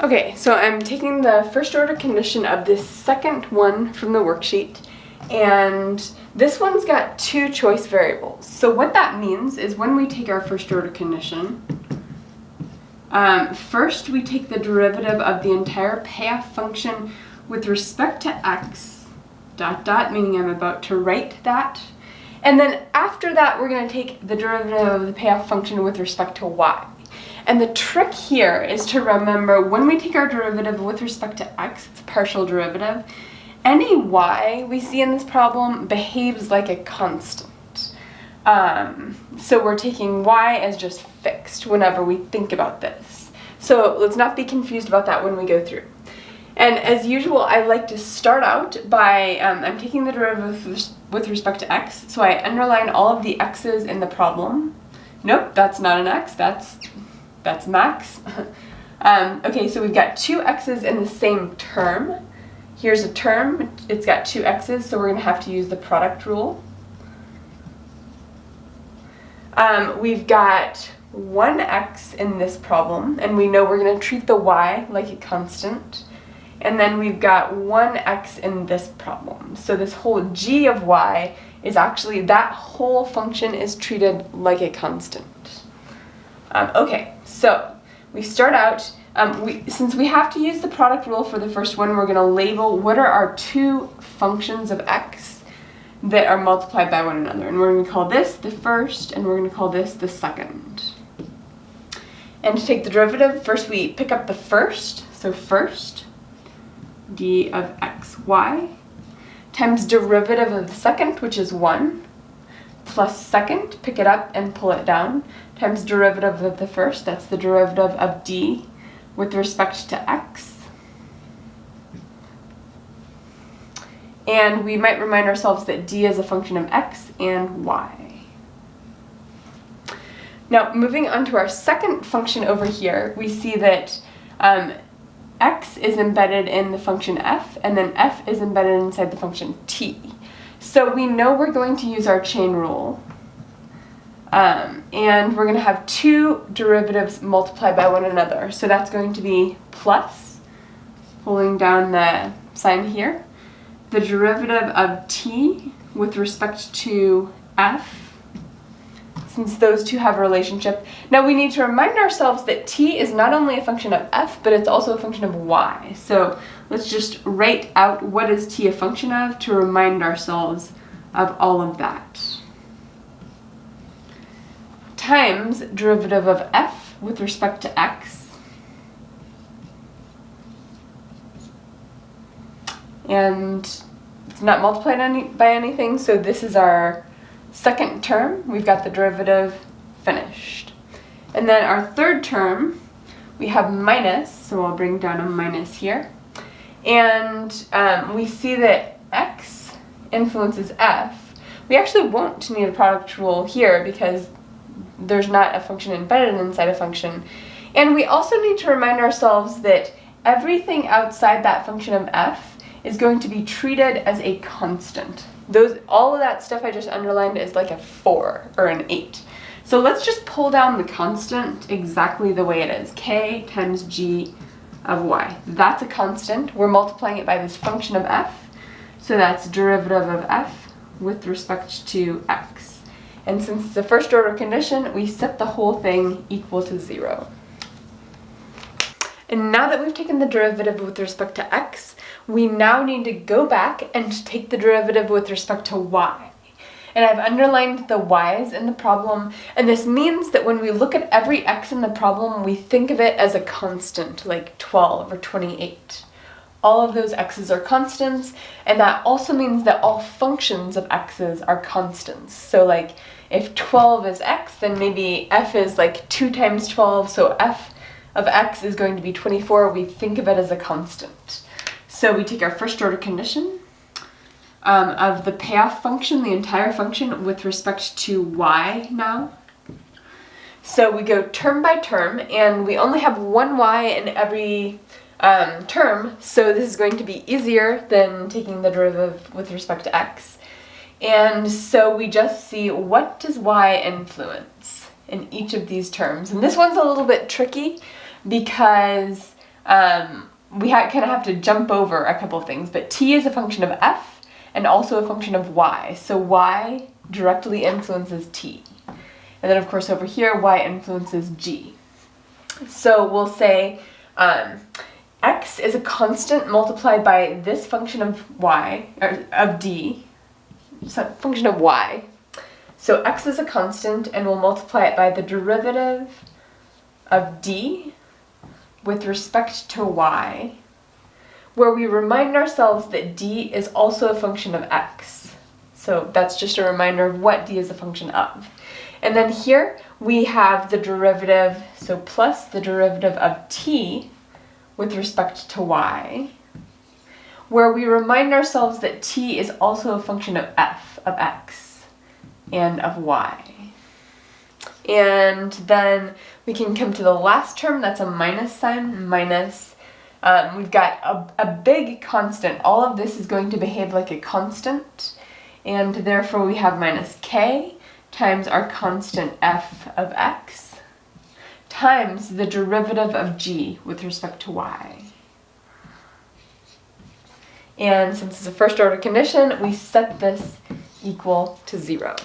Okay, so I'm taking the first order condition of this second one from the worksheet, and this one's got two choice variables. So what that means is when we take our first order condition, first we take the derivative of the entire payoff function with respect to x, meaning I'm about to write that. And then after that, we're going to take the derivative of the payoff function with respect to y. And the trick here is to remember when we take our derivative with respect to x, it's a partial derivative, any y we see in this problem behaves like a constant. So we're taking y as just fixed whenever we think about this. So let's not be confused about that when we go through. And as usual, I like to start out by, I'm taking the derivative with respect to x, so I underline all of the x's in the problem. Nope, that's not an x, that's max. Okay, so we've got two x's in the same term. Here's a term, it's got two x's, so we're going to have to use the product rule. We've got one x in this problem, and we know we're going to treat the y like a constant. And then we've got one x in this problem. So this whole g of y is actually, that whole function is treated like a constant. Okay, so we start out, since we have to use the product rule for the first one, we're going to label what are our two functions of x that are multiplied by one another. And we're going to call this the first, and we're going to call this the second. And to take the derivative, first we pick up the first, so first, d of xy, times derivative of the second, which is 1, plus second, pick it up and pull it down, times derivative of the first, that's the derivative of d with respect to x. And we might remind ourselves that d is a function of x and y. Now, moving on to our second function over here, we see that x is embedded in the function f, and then f is embedded inside the function t. So we know we're going to use our chain rule, and we're going to have two derivatives multiplied by one another. So that's going to be plus, pulling down the sign here, the derivative of t with respect to f, since those two have a relationship. Now we need to remind ourselves that t is not only a function of f, but it's also a function of y. So let's just write out what is t a function of to remind ourselves of all of that. Times derivative of f with respect to x. And it's not multiplied by anything, so this is our second term. We've got the derivative finished. And then our third term, we have minus, so I'll bring down a minus here. And we see that x influences f. We actually won't need a product rule here because there's not a function embedded inside a function. And we also need to remind ourselves that everything outside that function of f is going to be treated as a constant. All of that stuff I just underlined is like a 4 or an 8. So let's just pull down the constant exactly the way it is. K times g of y. That's a constant. We're multiplying it by this function of f. So that's derivative of f with respect to x. And since it's a first order condition, we set the whole thing equal to 0. And now that we've taken the derivative with respect to x, we now need to go back and take the derivative with respect to y. And I've underlined the y's in the problem, and this means that when we look at every x in the problem, we think of it as a constant, like 12 or 28. All of those x's are constants, and that also means that all functions of x's are constants. So like if 12 is x, then maybe f is like 2 times 12, so f of x is going to be 24. We think of it as a constant. So we take our first order condition of the payoff function, the entire function, with respect to y now. So we go term by term, and we only have one y in every term, so this is going to be easier than taking the derivative with respect to x. And so we just see what does y influence in each of these terms. And this one's a little bit tricky because we kind of have to jump over a couple of things, but t is a function of f and also a function of y. So y directly influences t. And then of course over here, y influences g. So we'll say x is a constant multiplied by this function of y, or of d, so function of y. So x is a constant, and we'll multiply it by the derivative of d with respect to y, where we remind ourselves that d is also a function of x. So that's just a reminder of what d is a function of. And then here we have the derivative, so plus the derivative of t with respect to y, where we remind ourselves that t is also a function of f, of x, and of y. And then we can come to the last term, that's a minus sign, minus. We've got a big constant. All of this is going to behave like a constant, and therefore we have minus k times our constant f of x times the derivative of g with respect to y. And since it's a first order condition, we set this equal to 0.